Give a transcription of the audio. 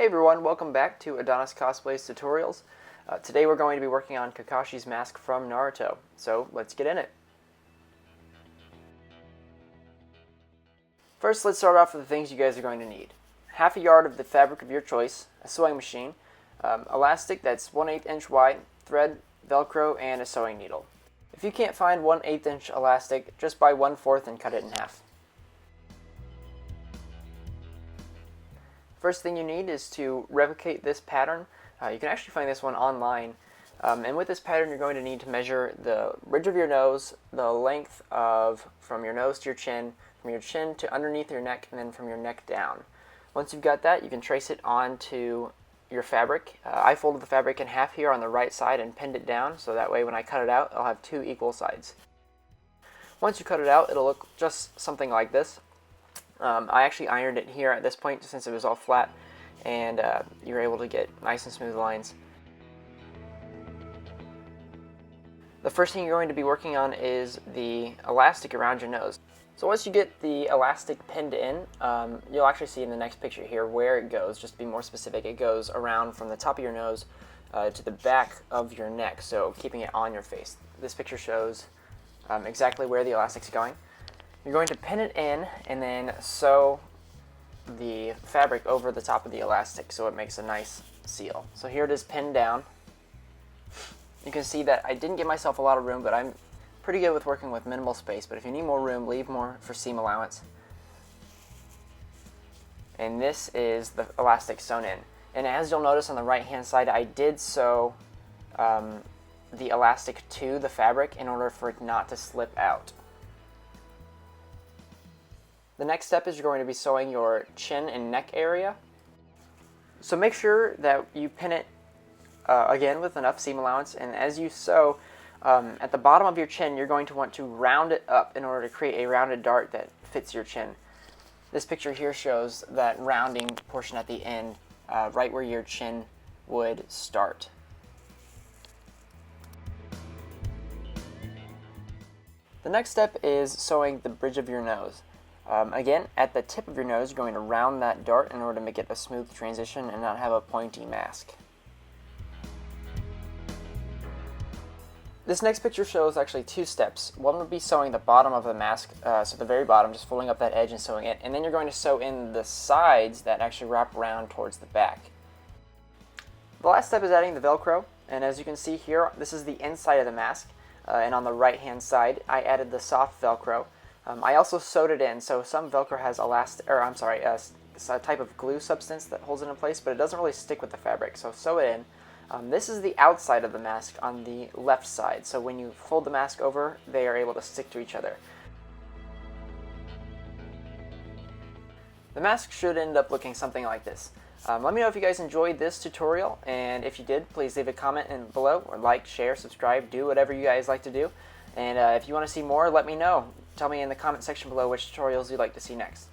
Hey everyone, welcome back to Adonis Cosplays Tutorials. Today we're going to be working on Kakashi's mask from Naruto, so let's get in it. First, let's start off with the things you guys are going to need. Half a yard of the fabric of your choice, a sewing machine, elastic that's 1/8 inch wide, thread, Velcro, and a sewing needle. If you can't find 1/8 inch elastic, just buy 1/4 and cut it in half. First thing you need is to replicate this pattern. You can actually find this one online. And with this pattern, you're going to need to measure the ridge of your nose, the length of from your nose to your chin, from your chin to underneath your neck, and then from your neck down. Once you've got that, you can trace it onto your fabric. I folded the fabric in half here on the right side and pinned it down, so that way when I cut it out, I'll have two equal sides. Once you cut it out, it'll look just something like this. I actually ironed it here at this point since it was all flat, and you're able to get nice and smooth lines. The first thing you're going to be working on is the elastic around your nose. So once you get the elastic pinned in, you'll actually see in the next picture here where it goes. Just to be more specific, it goes around from the top of your nose to the back of your neck, so keeping it on your face. This picture shows exactly where the elastic's going. You're going to pin it in and then sew the fabric over the top of the elastic so it makes a nice seal. So here it is pinned down. You can see that I didn't give myself a lot of room, but I'm pretty good with working with minimal space. But if you need more room, leave more for seam allowance. And this is the elastic sewn in. And as you'll notice on the right hand side, I did sew the elastic to the fabric in order for it not to slip out. The next step is you're going to be sewing your chin and neck area. So make sure that you pin it again with enough seam allowance, and as you sew at the bottom of your chin, you're going to want to round it up in order to create a rounded dart that fits your chin. This picture here shows that rounding portion at the end, right where your chin would start. The next step is sewing the bridge of your nose. Again, at the tip of your nose, you're going to round that dart in order to make it a smooth transition and not have a pointy mask. This next picture shows actually two steps. One would be sewing the bottom of the mask, so the very bottom, just folding up that edge and sewing it, and then you're going to sew in the sides that actually wrap around towards the back. The last step is adding the Velcro, and as you can see here, this is the inside of the mask, and on the right hand side, I added the soft Velcro. I also sewed it in, so some Velcro has a type of glue substance that holds it in place, but it doesn't really stick with the fabric, so sew it in. This is the outside of the mask on the left side, so when you fold the mask over, they are able to stick to each other. The mask should end up looking something like this. Let me know if you guys enjoyed this tutorial, and if you did, please leave a comment below, or like, share, subscribe, do whatever you guys like to do. And if you want to see more, let me know. Tell me in the comment section below which tutorials you'd like to see next.